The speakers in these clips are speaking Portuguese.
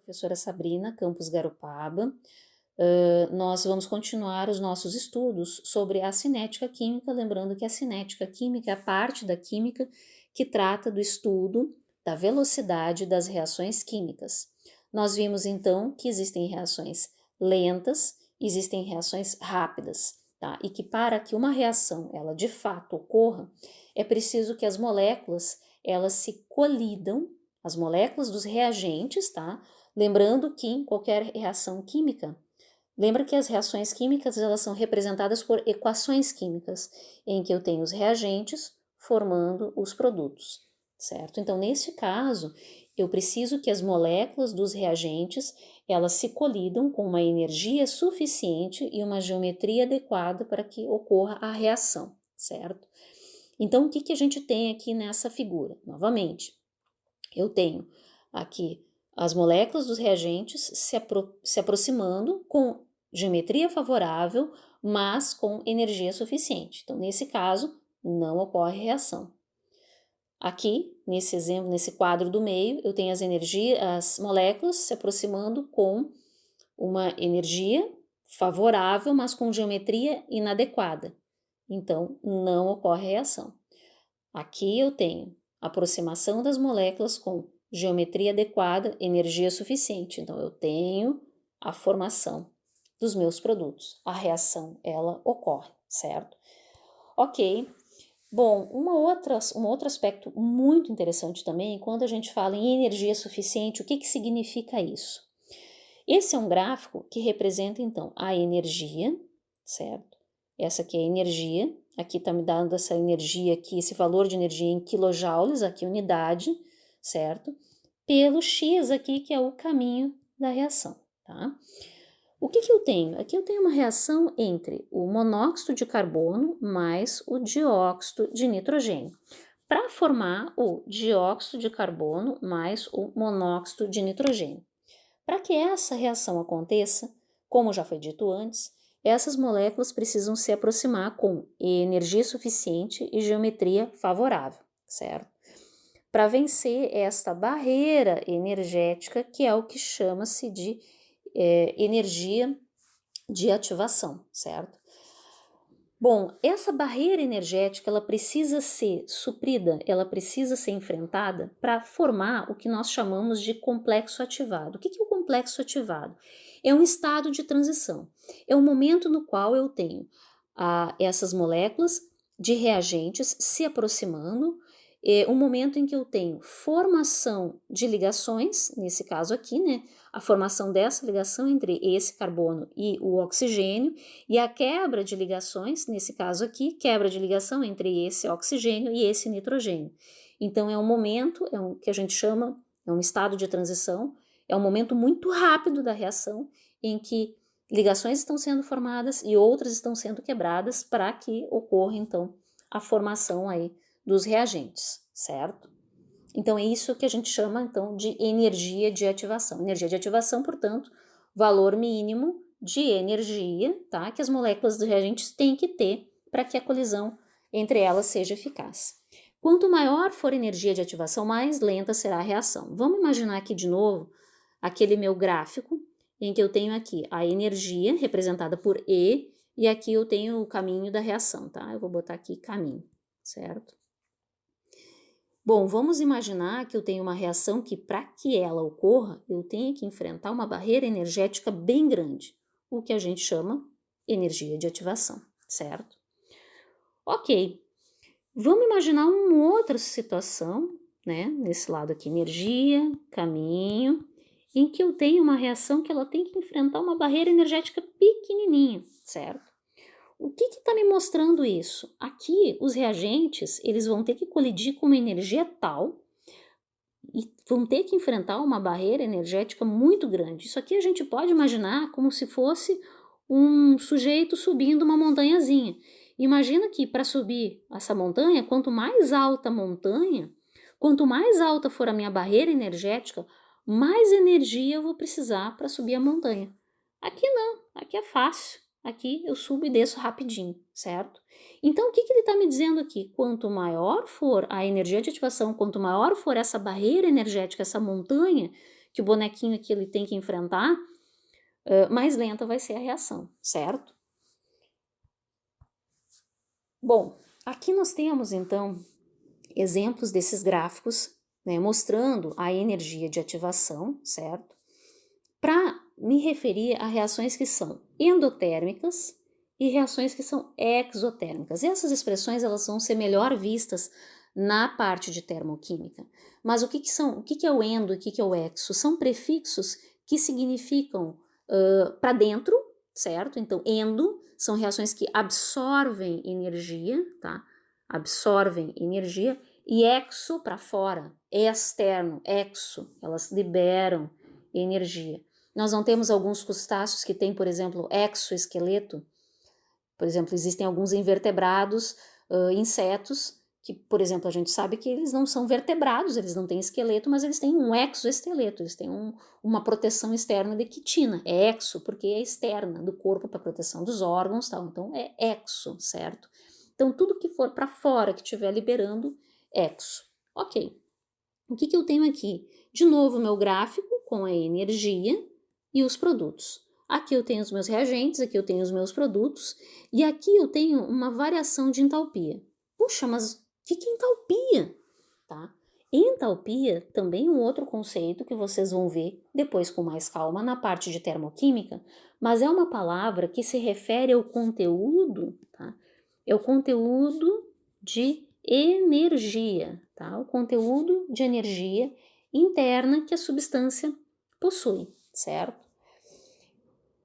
professora Sabrina Campos Garopaba. Nós vamos continuar os nossos estudos sobre a cinética química, lembrando que a cinética química é a parte da química que trata do estudo da velocidade das reações químicas. Nós vimos então que existem reações lentas, existem reações rápidas, tá? E que para que uma reação ela de fato ocorra, é preciso que as moléculas elas se colidam, as moléculas dos reagentes, tá? Lembrando que em qualquer reação química, lembra que as reações químicas elas são representadas por equações químicas, em que eu tenho os reagentes formando os produtos, certo? Então, nesse caso, eu preciso que as moléculas dos reagentes elas se colidam com uma energia suficiente e uma geometria adequada para que ocorra a reação, certo? Então, o que a gente tem aqui nessa figura? Novamente, eu tenho aqui as moléculas dos reagentes se aproximando com geometria favorável, mas com energia suficiente. Então, nesse caso, não ocorre reação. Aqui, nesse exemplo, nesse quadro do meio, eu tenho as moléculas se aproximando com uma energia favorável, mas com geometria inadequada. Então, não ocorre reação. Aqui eu tenho aproximação das moléculas com geometria adequada, energia suficiente. Então, eu tenho a formação dos meus produtos. A reação, ela ocorre, certo? Ok. Bom, um outro aspecto muito interessante também, quando a gente fala em energia suficiente, o que significa isso? Esse é um gráfico que representa, então, a energia, certo? Essa aqui é a energia, aqui está me dando essa energia aqui, esse valor de energia em quilojoules, aqui unidade, certo? Pelo X aqui, que é o caminho da reação, tá? O que eu tenho? Aqui eu tenho uma reação entre o monóxido de carbono mais o dióxido de nitrogênio, para formar o dióxido de carbono mais o monóxido de nitrogênio. Para que essa reação aconteça, como já foi dito antes, essas moléculas precisam se aproximar com energia suficiente e geometria favorável, certo? Para vencer esta barreira energética, que é o que chama-se de energia de ativação, certo? Bom, essa barreira energética ela precisa ser suprida, ela precisa ser enfrentada para formar o que nós chamamos de complexo ativado. O que é o complexo ativado? É um estado de transição, é um momento no qual eu tenho essas moléculas de reagentes se aproximando, é um momento em que eu tenho formação de ligações, nesse caso aqui, né? A formação dessa ligação entre esse carbono e o oxigênio, e a quebra de ligações, nesse caso aqui, quebra de ligação entre esse oxigênio e esse nitrogênio. Então, é um momento, que a gente chama, é um estado de transição, é um momento muito rápido da reação, em que ligações estão sendo formadas e outras estão sendo quebradas para que ocorra, então, a formação aí dos reagentes, certo? Então, é isso que a gente chama, então, de energia de ativação. Energia de ativação, portanto, valor mínimo de energia, tá? Que as moléculas dos reagentes têm que ter para que a colisão entre elas seja eficaz. Quanto maior for a energia de ativação, mais lenta será a reação. Vamos imaginar aqui de novo aquele meu gráfico em que eu tenho aqui a energia representada por E aqui eu tenho o caminho da reação, tá? Eu vou botar aqui caminho, certo? Bom, vamos imaginar que eu tenho uma reação que, para que ela ocorra, eu tenho que enfrentar uma barreira energética bem grande, o que a gente chama energia de ativação, certo? Ok, vamos imaginar uma outra situação, né? Nesse lado aqui, energia, caminho, em que eu tenho uma reação que ela tem que enfrentar uma barreira energética pequenininha, certo? O que está me mostrando isso? Aqui, os reagentes, eles vão ter que colidir com uma energia tal e vão ter que enfrentar uma barreira energética muito grande. Isso aqui a gente pode imaginar como se fosse um sujeito subindo uma montanhazinha. Imagina que para subir essa montanha, quanto mais alta a montanha, quanto mais alta for a minha barreira energética, mais energia eu vou precisar para subir a montanha. Aqui não, aqui é fácil. Aqui eu subo e desço rapidinho, certo? Então, o que ele está me dizendo aqui? Quanto maior for a energia de ativação, quanto maior for essa barreira energética, essa montanha que o bonequinho aqui ele tem que enfrentar, mais lenta vai ser a reação, certo? Bom, aqui nós temos então exemplos desses gráficos, né, mostrando a energia de ativação, certo? Para me referir a reações que são endotérmicas e reações que são exotérmicas. E essas expressões elas vão ser melhor vistas na parte de termoquímica. Mas o que são? O que é o endo e o que é o exo? São prefixos que significam para dentro, certo? Então, endo são reações que absorvem energia, tá? Absorvem energia. E exo para fora, externo, exo, elas liberam energia. Nós não temos alguns crustáceos que têm, por exemplo, exoesqueleto. Por exemplo, existem alguns invertebrados, insetos, que, por exemplo, a gente sabe que eles não são vertebrados, eles não têm esqueleto, mas eles têm um exoesqueleto, eles têm uma proteção externa de quitina. É exo, porque é externa do corpo para proteção dos órgãos, tal. Então é exo, certo? Então tudo que for para fora, que estiver liberando, exo. Ok. O que eu tenho aqui? De novo, meu gráfico com a energia e os produtos. Aqui eu tenho os meus reagentes, aqui eu tenho os meus produtos, e aqui eu tenho uma variação de entalpia. Puxa, mas o que é entalpia? Tá? Entalpia também é um outro conceito que vocês vão ver depois com mais calma na parte de termoquímica, mas é uma palavra que se refere ao conteúdo, tá? É o conteúdo de energia, tá? O conteúdo de energia interna que a substância possui, certo?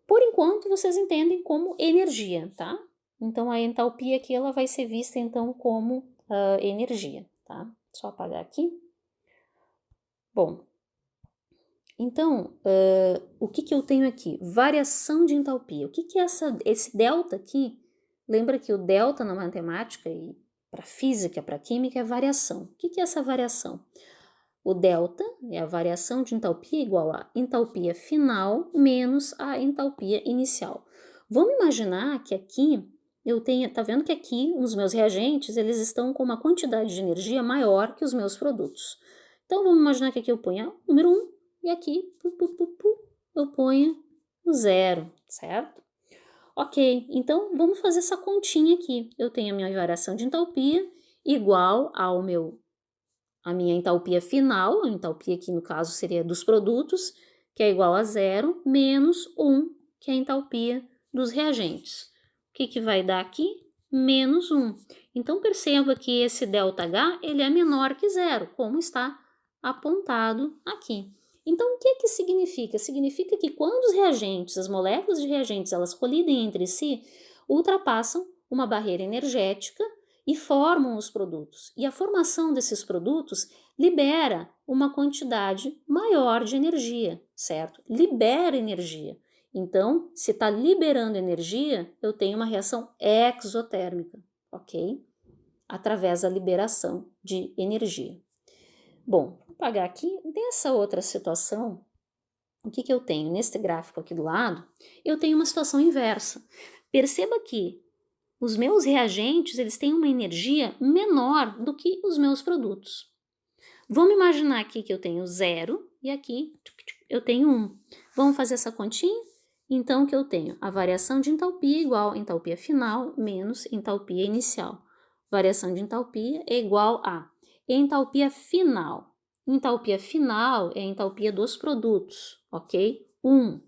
Por enquanto, vocês entendem como energia, tá? Então, a entalpia aqui, ela vai ser vista, então, como energia, tá? Só apagar aqui. Bom, então, o que eu tenho aqui? Variação de entalpia. O que é esse delta aqui? Lembra que o delta na matemática e para física, para química, é variação. O que é essa variação? O delta é a variação de entalpia igual a entalpia final menos a entalpia inicial. Vamos imaginar que aqui eu tenho, tá vendo que aqui os meus reagentes, eles estão com uma quantidade de energia maior que os meus produtos. Então vamos imaginar que aqui eu ponha o número 1 e aqui eu ponho o 0, certo? Ok, então vamos fazer essa continha aqui. Eu tenho a minha variação de entalpia igual a minha entalpia final, a entalpia aqui no caso seria dos produtos, que é igual a 0, menos 1, que é a entalpia dos reagentes. O que vai dar aqui? Menos 1. Então perceba que esse ΔH ele é menor que 0, como está apontado aqui. Então o que significa? Significa que quando os reagentes, as moléculas de reagentes, elas colidem entre si, ultrapassam uma barreira energética e formam os produtos. E a formação desses produtos libera uma quantidade maior de energia, certo? Libera energia. Então, se está liberando energia, eu tenho uma reação exotérmica, ok? Através da liberação de energia. Bom, vou apagar aqui. Dessa outra situação, o que eu tenho? Neste gráfico aqui do lado, eu tenho uma situação inversa. Perceba que os meus reagentes, eles têm uma energia menor do que os meus produtos. Vamos imaginar aqui que eu tenho 0 e aqui eu tenho 1. Vamos fazer essa continha? Então, que eu tenho a variação de entalpia igual a entalpia final menos entalpia inicial. Variação de entalpia é igual a entalpia final. Entalpia final é a entalpia dos produtos, ok? 1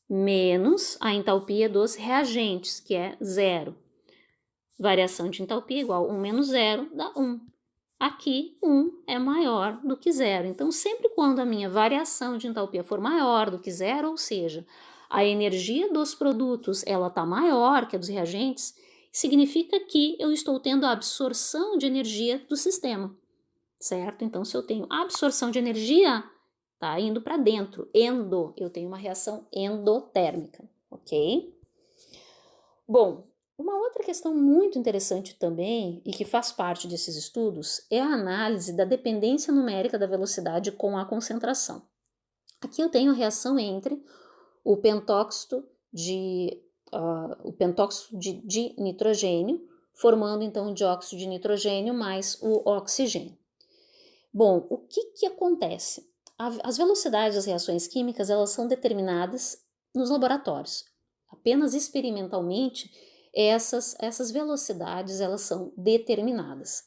menos a entalpia dos reagentes, que é 0. Variação de entalpia igual 1 menos 0 dá 1. Aqui, 1 é maior do que 0. Então, sempre quando a minha variação de entalpia for maior do que 0, ou seja, a energia dos produtos ela está maior que a dos reagentes, significa que eu estou tendo a absorção de energia do sistema, certo? Então, se eu tenho absorção de energia, tá indo para dentro, eu tenho uma reação endotérmica, ok? Bom, uma outra questão muito interessante também, e que faz parte desses estudos, é a análise da dependência numérica da velocidade com a concentração. Aqui eu tenho a reação entre o pentóxido de nitrogênio, formando então o dióxido de nitrogênio mais o oxigênio. Bom, o que acontece? As velocidades das reações químicas, elas são determinadas nos laboratórios. Apenas experimentalmente, essas velocidades, elas são determinadas.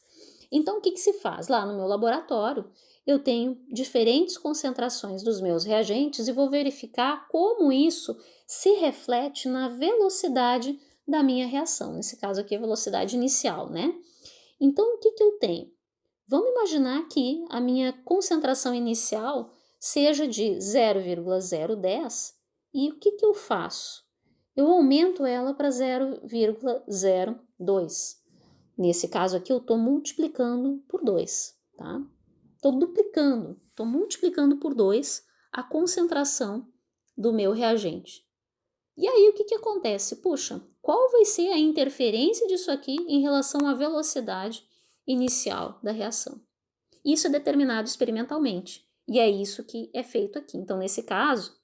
Então, o que se faz? Lá no meu laboratório, eu tenho diferentes concentrações dos meus reagentes e vou verificar como isso se reflete na velocidade da minha reação. Nesse caso aqui, a velocidade inicial, né? Então, o que eu tenho? Vamos imaginar que a minha concentração inicial seja de 0,010 e o que eu faço? Eu aumento ela para 0,02. Nesse caso aqui, eu estou multiplicando por 2, tá? Estou duplicando, estou multiplicando por 2 a concentração do meu reagente. E aí, o que acontece? Puxa, qual vai ser a interferência disso aqui em relação à velocidade inicial da reação? Isso é determinado experimentalmente, e é isso que é feito aqui. Então, nesse caso,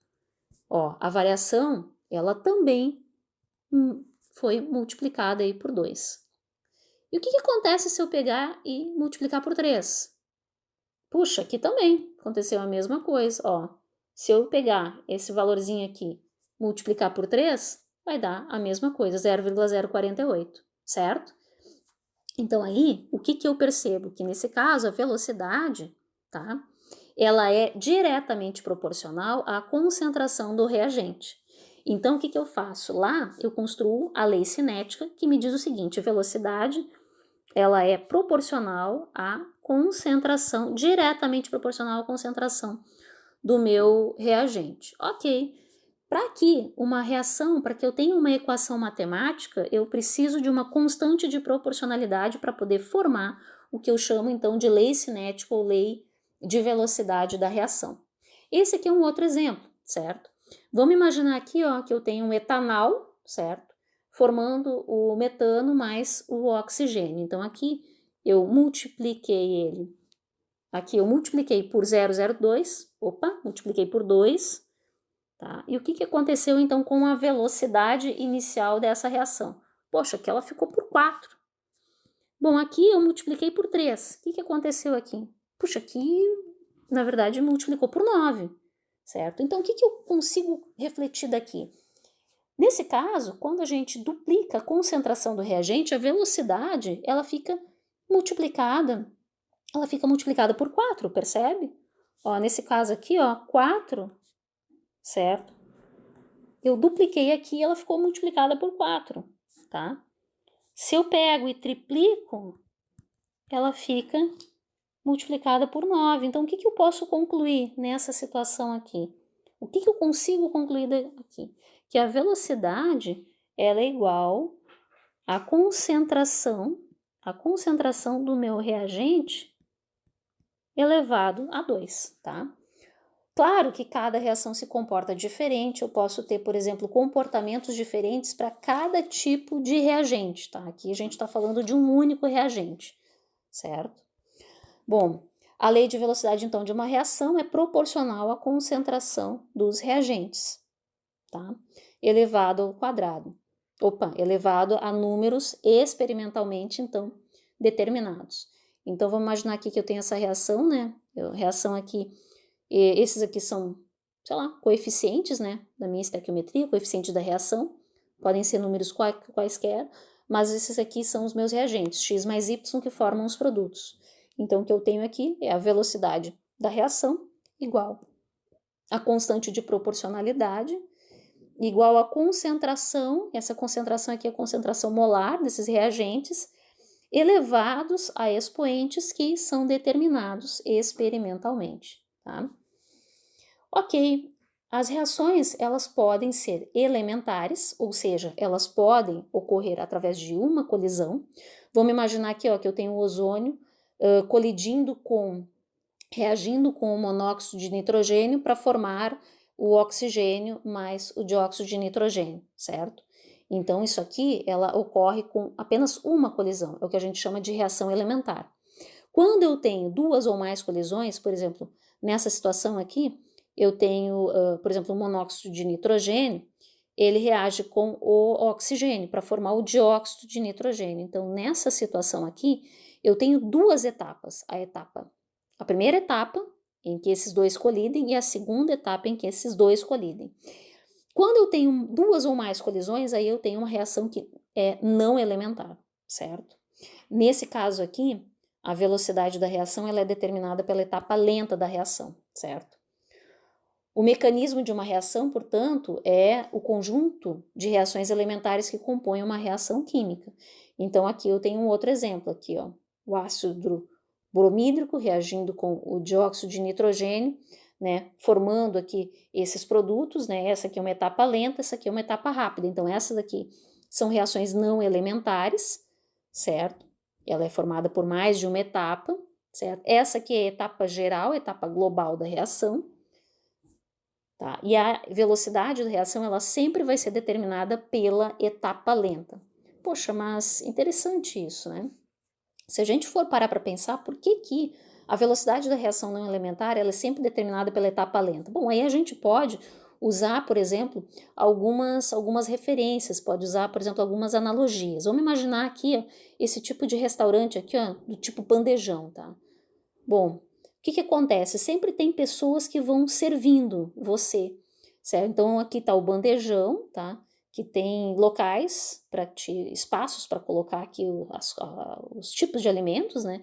ó, a variação, ela também foi multiplicada aí por 2. E o que acontece se eu pegar e multiplicar por 3? Puxa, aqui também aconteceu a mesma coisa, ó. Se eu pegar esse valorzinho aqui, multiplicar por 3, vai dar a mesma coisa, 0,048, certo? Então aí, o que eu percebo? Que nesse caso, a velocidade, tá? Ela é diretamente proporcional à concentração do reagente. Então, o que eu faço? Lá, eu construo a lei cinética, que me diz o seguinte, a velocidade, ela é proporcional à concentração, diretamente proporcional à concentração do meu reagente. Ok. Para que uma reação, para que eu tenha uma equação matemática, eu preciso de uma constante de proporcionalidade para poder formar o que eu chamo então de lei cinética ou lei de velocidade da reação. Esse aqui é um outro exemplo, certo? Vamos imaginar aqui, ó, que eu tenho um etanol, certo? Formando o metano mais o oxigênio. Então aqui eu multipliquei ele. Aqui eu multipliquei por 0,02, opa, multipliquei por 2, tá? E o que aconteceu então com a velocidade inicial dessa reação? Poxa, que ela ficou por 4. Bom, aqui eu multipliquei por 3. O que aconteceu aqui? Puxa, aqui na verdade multiplicou por 9, certo? Então o que eu consigo refletir daqui? Nesse caso, quando a gente duplica a concentração do reagente, a velocidade ela fica multiplicada por 4, percebe? Ó, nesse caso aqui, ó, 4, certo? Eu dupliquei aqui, ela ficou multiplicada por 4, tá? Se eu pego e triplico, ela fica multiplicada por 9. Então, o que eu posso concluir nessa situação aqui? O que eu consigo concluir aqui? Que a velocidade, ela é igual à concentração do meu reagente elevado a 2, tá? Claro que cada reação se comporta diferente, eu posso ter, por exemplo, comportamentos diferentes para cada tipo de reagente, tá? Aqui a gente está falando de um único reagente, certo? Bom, a lei de velocidade, então, de uma reação é proporcional à concentração dos reagentes, tá? Elevado ao quadrado. Elevado a números experimentalmente, então, determinados. Então, vamos imaginar aqui que eu tenho essa reação, né? Reação aqui, esses aqui são, sei lá, coeficientes, né? Da minha estequiometria, coeficiente da reação. Podem ser números quaisquer, mas esses aqui são os meus reagentes, x mais y, que formam os produtos. Então, o que eu tenho aqui é a velocidade da reação igual a constante de proporcionalidade, igual a concentração, essa concentração aqui é a concentração molar desses reagentes, elevados a expoentes que são determinados experimentalmente, tá? Ok, as reações, elas podem ser elementares, ou seja, elas podem ocorrer através de uma colisão. Vamos imaginar aqui, ó, que eu tenho o ozônio reagindo com o monóxido de nitrogênio para formar o oxigênio mais o dióxido de nitrogênio, certo? Então, isso aqui, ela ocorre com apenas uma colisão, é o que a gente chama de reação elementar. Quando eu tenho duas ou mais colisões, por exemplo, nessa situação aqui, eu tenho, por exemplo, o monóxido de nitrogênio, ele reage com o oxigênio para formar o dióxido de nitrogênio. Então, nessa situação aqui, eu tenho duas etapas. A primeira etapa, em que esses dois colidem, e a segunda etapa em que esses dois colidem. Quando eu tenho duas ou mais colisões, aí eu tenho uma reação que é não elementar, certo? Nesse caso aqui, a velocidade da reação ela é determinada pela etapa lenta da reação, certo? O mecanismo de uma reação, portanto, é o conjunto de reações elementares que compõem uma reação química. Então, aqui eu tenho um outro exemplo, aqui, ó, o ácido bromídrico reagindo com o dióxido de nitrogênio, né, formando aqui esses produtos, né, essa aqui é uma etapa lenta, essa aqui é uma etapa rápida. Então, essa daqui são reações não elementares, certo? Ela é formada por mais de uma etapa, certo? Essa aqui é a etapa geral, a etapa global da reação. Tá? E a velocidade da reação ela sempre vai ser determinada pela etapa lenta. Poxa, mas interessante isso, né? Se a gente for parar para pensar, por que a velocidade da reação não elementar ela é sempre determinada pela etapa lenta? Bom, aí a gente pode usar, por exemplo, algumas referências, pode usar, por exemplo, algumas analogias. Vamos imaginar aqui, ó, esse tipo de restaurante aqui, ó, do tipo bandejão, tá? Bom, o que acontece? Sempre tem pessoas que vão servindo você, certo? Então aqui está o bandejão, tá? Que tem locais, espaços para colocar aqui os tipos de alimentos, né?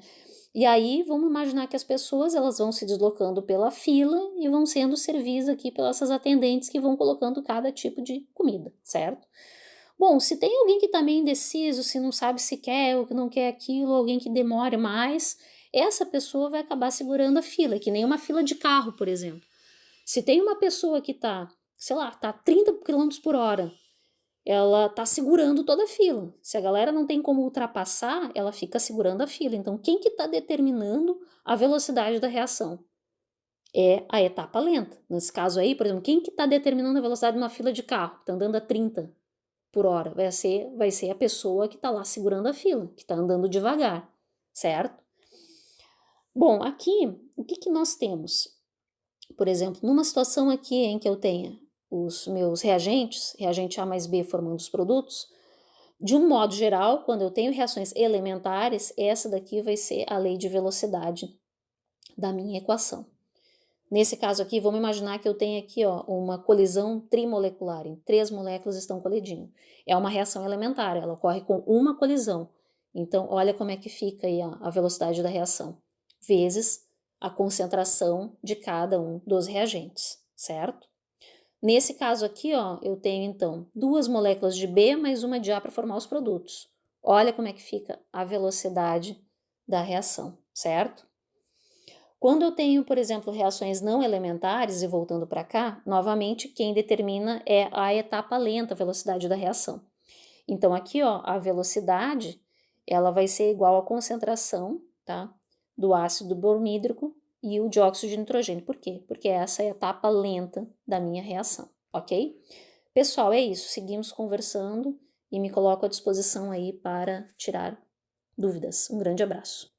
E aí vamos imaginar que as pessoas elas vão se deslocando pela fila e vão sendo servidas aqui pelas essas atendentes que vão colocando cada tipo de comida, certo? Bom, se tem alguém que está meio indeciso, se não sabe se quer ou que não quer aquilo, alguém que demore mais, essa pessoa vai acabar segurando a fila, que nem uma fila de carro, por exemplo. Se tem uma pessoa que está, sei lá, está a 30 km por hora, ela está segurando toda a fila. Se a galera não tem como ultrapassar, ela fica segurando a fila. Então, quem que está determinando a velocidade da reação? É a etapa lenta. Nesse caso aí, por exemplo, quem que está determinando a velocidade de uma fila de carro, que está andando a 30 por hora? Vai ser a pessoa que está lá segurando a fila, que está andando devagar, certo? Bom, aqui, o que nós temos? Por exemplo, numa situação aqui em que eu tenha os meus reagentes, reagente A mais B formando os produtos, de um modo geral, quando eu tenho reações elementares, essa daqui vai ser a lei de velocidade da minha equação. Nesse caso aqui, vamos imaginar que eu tenho aqui ó, uma colisão trimolecular, em 3 moléculas estão colidindo. É uma reação elementar, ela ocorre com uma colisão. Então, olha como é que fica aí a velocidade da reação, vezes a concentração de cada um dos reagentes, certo? Nesse caso aqui, ó, eu tenho então 2 moléculas de B mais uma de A para formar os produtos. Olha como é que fica a velocidade da reação, certo? Quando eu tenho, por exemplo, reações não elementares, e voltando para cá, novamente quem determina é a etapa lenta, a velocidade da reação. Então aqui, ó, a velocidade, ela vai ser igual à concentração, tá, do ácido bromídrico e o dióxido de nitrogênio. Por quê? Porque essa é a etapa lenta da minha reação, ok? Pessoal, é isso. Seguimos conversando e me coloco à disposição aí para tirar dúvidas. Um grande abraço.